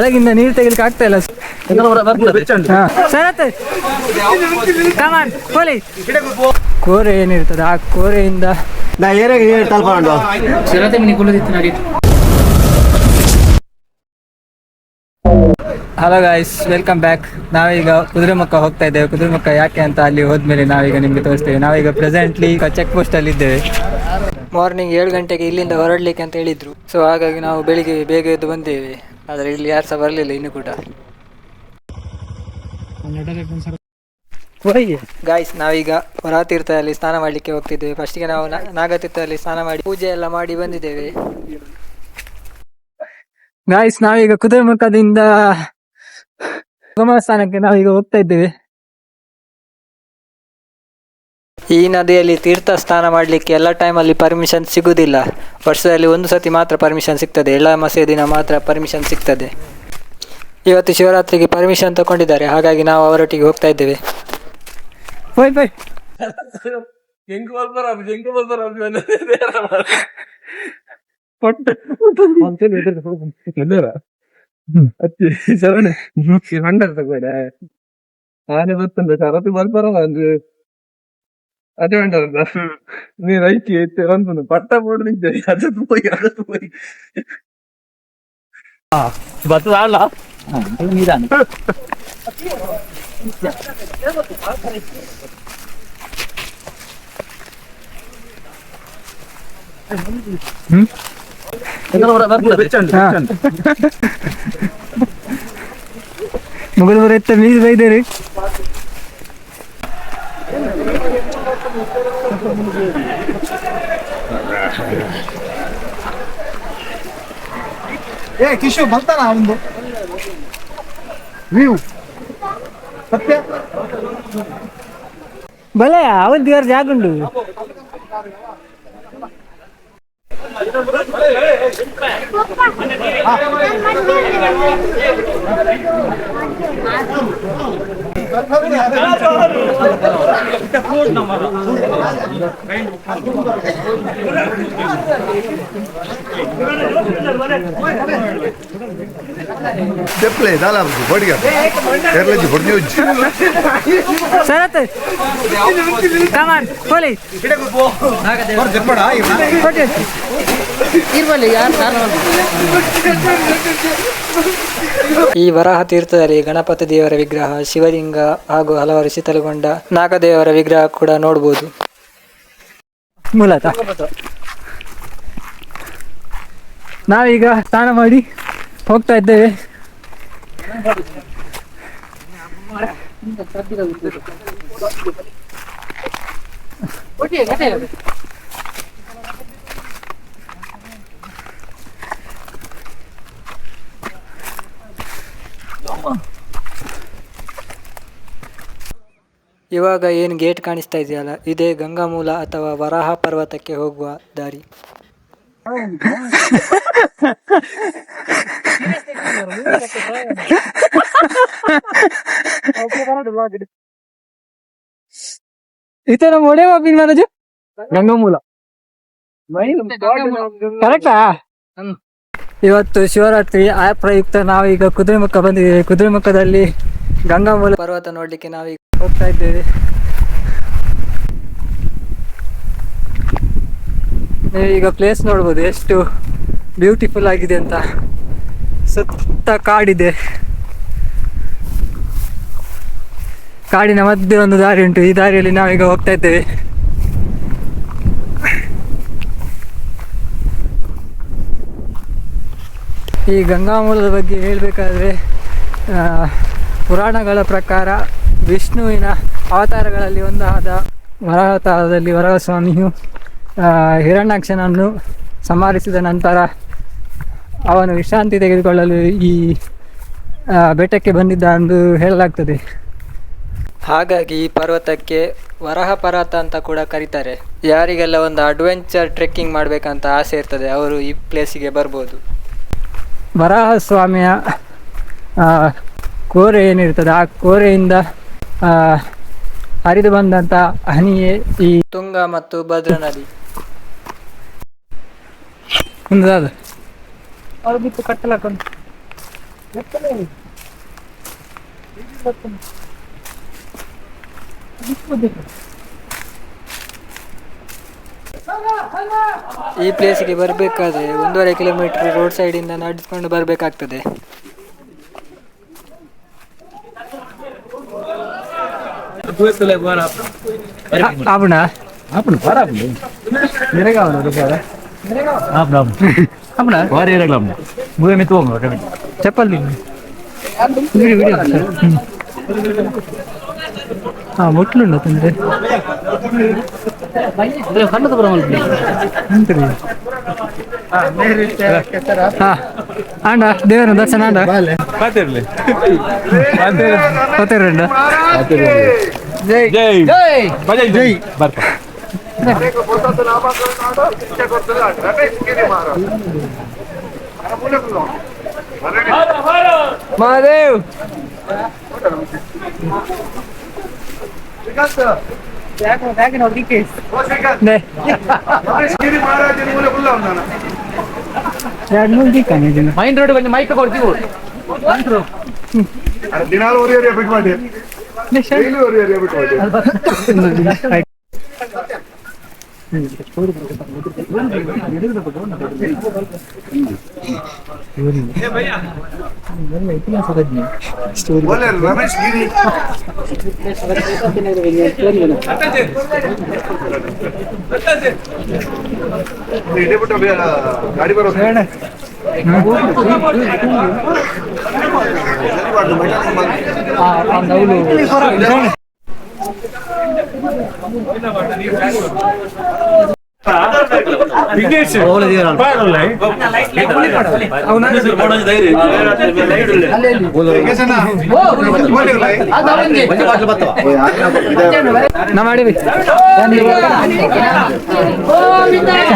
ಒಳಗಿಂದ ನೀರು ತೆಗಿಲಿಕ್ಕೆ ಆಗ್ತಾ ಇಲ್ಲ. ಕೋರೆ ಏನಿರ್ತದೆ ಆ ಕೋರೆಯಿಂದ ಹಲೋ ಗೈಸ್, ವೆಲ್ಕಮ್ ಬ್ಯಾಕ್. ನಾವೀಗ ಕುದುರೆಮುಖ ಹೋಗ್ತಾ ಇದ್ದೇವೆ. ಕುದುರೆಮುಖ ಯಾಕೆ ಅಂತ ಅಲ್ಲಿ ಹೋದ್ಮೇಲೆ ನಾವೀಗ ನಿಮ್ಗೆ ತೋರಿಸ್ತೇವೆ. ನಾವೀಗ ಪ್ರೆಸೆಂಟ್ಲಿ ಚೆಕ್ ಪೋಸ್ಟ್ ಅಲ್ಲಿ ಇದ್ದೇವೆ. ಮಾರ್ನಿಂಗ್ 7 ಗಂಟೆಗೆ ಇಲ್ಲಿಂದ ಹೊರಡ್ಲಿಕ್ಕೆ ಅಂತ ಹೇಳಿದ್ರು. ಸೊ ಹಾಗಾಗಿ ನಾವು ಬೆಳಿಗ್ಗೆ ಬೇಗ ಎದ್ದು ಬಂದೇವೆ. ಆದರೆ ಇಲ್ಲಿ ಯಾರು ಸಹ ಬರಲಿಲ್ಲ ಇನ್ನು ಕೂಡ. ಗಾಯ್ಸ್, ನಾವೀಗ ವರಾತೀರ್ಥದಲ್ಲಿ ಸ್ನಾನ ಮಾಡಲಿಕ್ಕೆ ಹೋಗ್ತಿದ್ದೇವೆ. ಫಸ್ಟಿಗೆ ನಾವು ನಾಗತೀರ್ಥದಲ್ಲಿ ಸ್ನಾನ ಮಾಡಿ ಪೂಜೆ ಎಲ್ಲ ಮಾಡಿ ಬಂದಿದ್ದೇವೆ. ಗಾಯ್ಸ್, ನಾವೀಗ ಕುದುರೆಮುಖದಿಂದ ಸ್ಥಾನಕ್ಕೆ ನಾವೀಗ ಹೋಗ್ತಾ ಇದ್ದೇವೆ. ಈ ನದಿಯಲ್ಲಿ ತೀರ್ಥ ಸ್ನಾನ ಮಾಡಲಿಕ್ಕೆ ಎಲ್ಲ ಟೈಮಲ್ಲಿ ಪರ್ಮಿಷನ್ ಸಿಗುವುದಿಲ್ಲ. ವರ್ಷದಲ್ಲಿ ಒಂದು ಸತಿ ಮಾತ್ರ ಪರ್ಮಿಷನ್ ಸಿಗ್ತದೆ. ಎಳ್ಳಮಾಸೆ ದಿನ ಮಾತ್ರ ಪರ್ಮಿಷನ್ ಸಿಗ್ತದೆ. ಇವತ್ತು ಶಿವರಾತ್ರಿಗೆ ಪರ್ಮಿಷನ್ ತಗೊಂಡಿದ್ದಾರೆ, ಹಾಗಾಗಿ ನಾವು ಅವರೊಟ್ಟಿಗೆ ಹೋಗ್ತಾ ಇದ್ದೇವೆ. ആന പത്തുണ്ട് ശരത്ത് മലപ്പുറം അത് വേണ്ട നീ റൈറ്റ് തിറന്നു പട്ട പോടുന്നില്ല അകത്ത് പോയി പത്ത് താഴ നീരാണ് ಮುಗಲ್ ಬರುತ್ತೆ ಮೀಸ್ ಬೈದೇರಿ. ಕಿಶೋ ಬರ್ತಾನ ಒಂದು ನೀವು ಸತ್ಯ ಬಲೆ ಅವತ್ತು ದೇವ್ರ ಜಾಗುಂಡು. చెప్పలే చాలా బడిగా ఎర్లజి బడిని వచ్చి శరత్ కమాన్ పోలీ చెప్పడా ಈ ವರಾಹ ತೀರ್ಥದಲ್ಲಿ ಗಣಪತಿ ದೇವರ ವಿಗ್ರಹ, ಶಿವಲಿಂಗ ಹಾಗೂ ಹಲವಾರು ಶೀತಲಗೊಂಡ ನಾಗದೇವರ ವಿಗ್ರಹ ಕೂಡ ನೋಡಬಹುದು. ಮೂಲತಃ ನಾವೀಗ ಸ್ನಾನ ಮಾಡಿ ಹೋಗ್ತಾ ಇದ್ದೇವೆ. ಇವಾಗ ಏನು ಗೇಟ್ ಕಾಣಿಸ್ತಾ ಇದೆಯಲ್ಲ, ಇದೇ ಗಂಗಾಮೂಲ ಅಥವಾ ವರಾಹ ಪರ್ವತಕ್ಕೆ ಹೋಗುವ ದಾರಿ. ಇತರ ಮೊಡೆ ವಾಪಿನ್ ಮನಜು ಗಂಗಾಮೂಲ ಕರೆಕ್ಟಾ? ಇವತ್ತು ಶಿವರಾತ್ರಿ ಆ ಪ್ರಯುಕ್ತ ನಾವೀಗ ಕುದುರೆಮುಖ ಬಂದಿದ್ದೇವೆ. ಕುದುರೆಮುಖದಲ್ಲಿ ಗಂಗಾಮೂಲ ಪರ್ವತ ನೋಡ್ಲಿಕ್ಕೆ ನಾವೀಗ ಹೋಗ್ತಾ ಇದ್ದೇವೆ. ನೀವೀಗ ಪ್ಲೇಸ್ ನೋಡ್ಬೋದು ಎಷ್ಟು ಬ್ಯೂಟಿಫುಲ್ ಆಗಿದೆ ಅಂತ. ಸುತ್ತ ಕಾಡಿದೆ, ಕಾಡಿನ ಮಧ್ಯೆ ಒಂದು ದಾರಿ ಉಂಟು. ಈ ದಾರಿಯಲ್ಲಿ ನಾವೀಗ ಹೋಗ್ತಾ ಇದ್ದೇವೆ. ಈ ಗಂಗಾಮೂಲದ ಬಗ್ಗೆ ಹೇಳಬೇಕಾದ್ರೆ, ಪುರಾಣಗಳ ಪ್ರಕಾರ ವಿಷ್ಣುವಿನ ಅವತಾರಗಳಲ್ಲಿ ಒಂದಾದ ವರಾವತಾರದಲ್ಲಿ ವರಹಸ್ವಾಮಿಯು ಹಿರಣ್ಯಾಕ್ಷನನ್ನು ಸಂಹರಿಸಿದ ನಂತರ ಅವನು ವಿಶ್ರಾಂತಿ ತೆಗೆದುಕೊಳ್ಳಲು ಈ ಬೆಟ್ಟಕ್ಕೆ ಬಂದಿದ್ದ ಎಂದು ಹೇಳಲಾಗ್ತದೆ. ಹಾಗಾಗಿ ಈ ಪರ್ವತಕ್ಕೆ ವರಾಹ ಪರ್ವತ ಅಂತ ಕೂಡ ಕರೀತಾರೆ. ಯಾರಿಗೆಲ್ಲ ಒಂದು ಅಡ್ವೆಂಚರ್ ಟ್ರೆಕ್ಕಿಂಗ್ ಮಾಡಬೇಕಂತ ಆಸೆ ಇರ್ತದೆ ಅವರು ಈ ಪ್ಲೇಸಿಗೆ ಬರ್ಬೋದು. ವರಾಹಸ್ವಾಮಿಯ ಕೋರೆ ಏನಿರ್ತದೆ ಆ ಕೋರೆಯಿಂದ ಹರಿದು ಬಂದಂಥ ಹನಿಯೇ ಈ ತುಂಗ ಮತ್ತು ಭದ್ರಾ ನದಿ. ಅವ್ರು ಬಿಟ್ಟು ಕಟ್ಟಲಾಕೊಂಡು ಈ ಪ್ಲೇಸಿಗೆ ಬರಬೇಕಾದ್ರೆ 1.5 ಕಿಲೋಮೀಟರ್ ರೋಡ್ ಸೈಡಿಂದ ನಡೆದುಕೊಂಡು ಬರಬೇಕಾಗ್ತದೆ. ಚಪ್ಪಲ್ ಮುಟ್ಲುಂಡ ತಂದ್ರೆ ಆಂಡ ದೇವರ ದರ್ಶನ and Jai Jai Jai Mahadev main road ಬಂದು ಮೈಕ್ ಕೊಡ್ತೀವಿ ದಿನಾಲು ಒರಿ ಬಿಟ್ಟು ಮಾಡಿ ಬಿಟ್ಟು ಮಾಡಿ ರಮೇಶ್ ಗಿರಿ ಗಾಡಿ ಬರೋ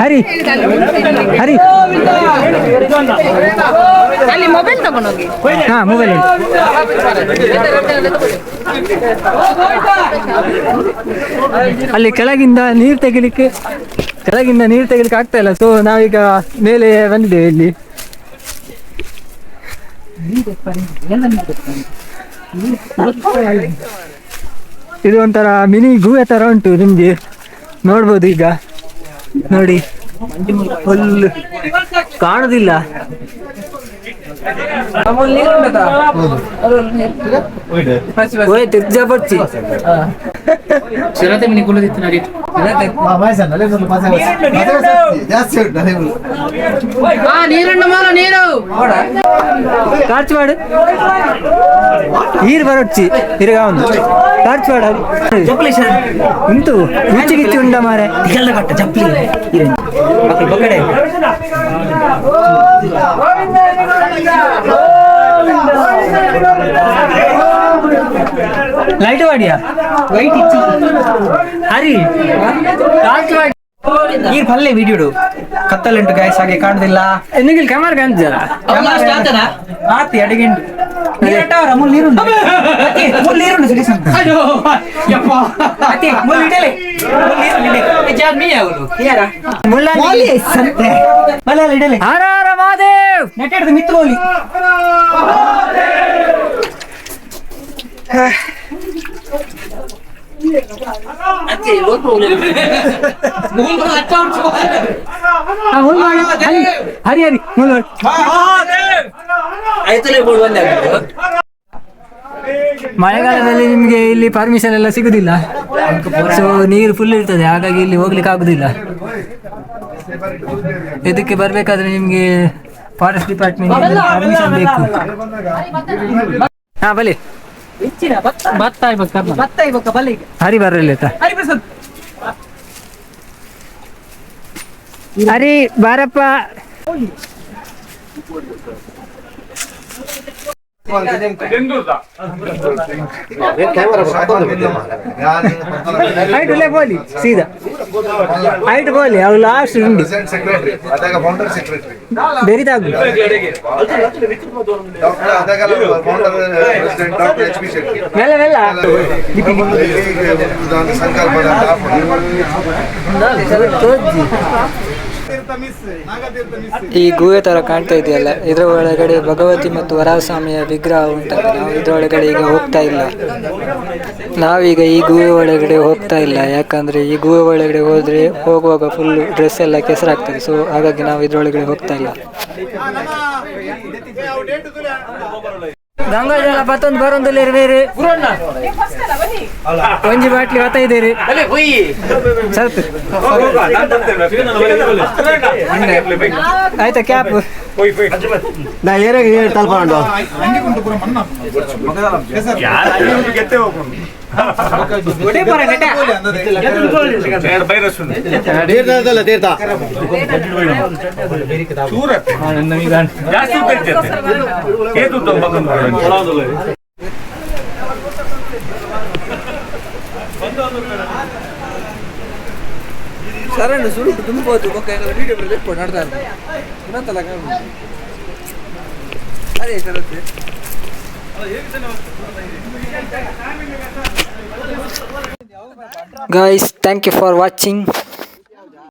ಹರಿ ಹರಿ ಅಲ್ಲಿ ಮೊಬೈಲ್ ತಗೊಂಡೋಗಿ. ಹಾ ಮೊಬೈಲ್ ಅಲ್ಲಿ ಕೆಳಗಿಂದ ನೀರು ತೆಗಿಲಿಕ್ಕೆ ಆಗ್ತಾ ಇಲ್ಲ. ಸೊ ನಾವೀಗ ಮೇಲೆ ಬಂದಿದ್ದೇವೆ. ಇಲ್ಲಿ ಇದು ಒಂಥರ ಮಿನಿ ಗುಹೆ ತರ ಉಂಟು, ನಿಮ್ಗೆ ನೋಡ್ಬೋದು. ಈಗ ನೋಡಿ ಫುಲ್ ಕಾಣುದಿಲ್ಲ. ಟಾರ್ಚ್ ಮಾಡು, ನೀರು ಬರೊಚ್ಚಿ ತಿರ್ಗಾ ಒಂದು ಟಾರ್ಚ್ ಮಾಡ ಉಂಟು ರುಚಿ ಗಿಚ್ಚಿ ಉಂಡ ಮಾರೆ ಚಪ್ಪಲಿ ಬಕ್ಕಡೆ ಲೈಟ್ ಮಾಡಿಯಾ ವೈಟ್ ಇಚ್ಚಿ ಹರಿ ಟಾರ್ಚ್ ಮಾಡಿ ನೀರ್ ಪಲ್ಲೆ ವಿಡಿಯೋಡು ಕತ್ತಲುಂಟು ಗಾಯಸ್, ಹಾಗೆ ಕಾಣುದಿಲ್ಲ. ನಿಮಗೆ ಕ್ಯಾಮರಾ ಕಾಣ್ತಿದಲ್ಲ ಆತಿ ಅಡಿಗೆಂಡು ನೀರುಂಡು ಮಹಾದೇವ್ ನೆಟ್ಟಿಡ್ದು ಮಿತ್ರೋಲಿ ಹರಿ ಹರಿ ಮಳೆಗಾಲದಲ್ಲಿ ನಿಮ್ಗೆ ಇಲ್ಲಿ ಪರ್ಮಿಷನ್ ಎಲ್ಲ ಸಿಗುದಿಲ್ಲ. ಸೊ ನೀರು ಫುಲ್ ಇರ್ತದೆ, ಹಾಗಾಗಿ ಇಲ್ಲಿ ಹೋಗ್ಲಿಕ್ಕೆ ಆಗುದಿಲ್ಲ. ಇದಕ್ಕೆ ಬರ್ಬೇಕಾದ್ರೆ ನಿಮ್ಗೆ ಫಾರೆಸ್ಟ್ ಡಿಪಾರ್ಟ್ಮೆಂಟ್ ಪರ್ಮಿಷನ್ ಬೇಕು. ಹಾ ಬಲಿ ಹರಿ ಬರ್ರಲ್ಲ ಹರಿ ಬಾರಪ್ಪ. ಹೈಟ್ ಒಳ್ಳೆ ಬೋಲಿ ಸೀದಾ ಹೈಟ್ ಬೋಲಿ ಅವ್ರು ಲಾಸ್ಟ್ ಉಂಡು ಬೆರಿದಾಗು ಮೆಲ್ಲ ಮೆಲ್ಲ ಈ ಗುಹೆ ತರ ಕಾಣ್ತಾ ಇದೆಯಲ್ಲ, ಇದರ ಒಳಗಡೆ ಭಗವತಿ ಮತ್ತು ವರಾಹಸ್ವಾಮಿಯ ವಿಗ್ರಹ ಉಂಟಲ್ಲ. ನಾವು ಇದರೊಳಗಡೆ ಈಗ ಹೋಗ್ತಾ ಇಲ್ಲ. ನಾವೀಗ ಈ ಗುಹೆ ಒಳಗಡೆ ಹೋಗ್ತಾ ಇಲ್ಲ, ಯಾಕಂದ್ರೆ ಈ ಗುಹೆ ಒಳಗಡೆ ಹೋಗುವಾಗ ಫುಲ್ ಡ್ರೆಸ್ ಎಲ್ಲ ಕೆಸರಾಗ್ತದೆ. ಸೊ ಹಾಗಾಗಿ ನಾವು ಇದ್ರೊಳಗಡೆ ಹೋಗ್ತಾ ಇಲ್ಲ. ಗಂಗಾಜಲ ಮತ್ತೊಂದು ಬರೊಂದಿಲ್ಲ ಬೇರೆ ಒಂಜಿ ಬಾಟ್ಲಿ ಹೊತ್ತ ಇದ್ದೀರಿ ಸ್ವಲ್ಪ ಆಯ್ತಾ ಕ್ಯಾಪ್ ನಾ ಏನಾಗ ತಲ್ಪಂಡು ತೀರ್ಥ ಸರಣ್ಣ ಸುರುಟು ತುಂಬಬಹುದು ವಿಡಿಯೋ ರೆಕಾರ್ಡ್ ಮಾಡ್ತಾರೆ ಇನ್ನೊಂದಲ್ಲ ಅದೇ ಸರತ್ತೆ guys, thank you for watching.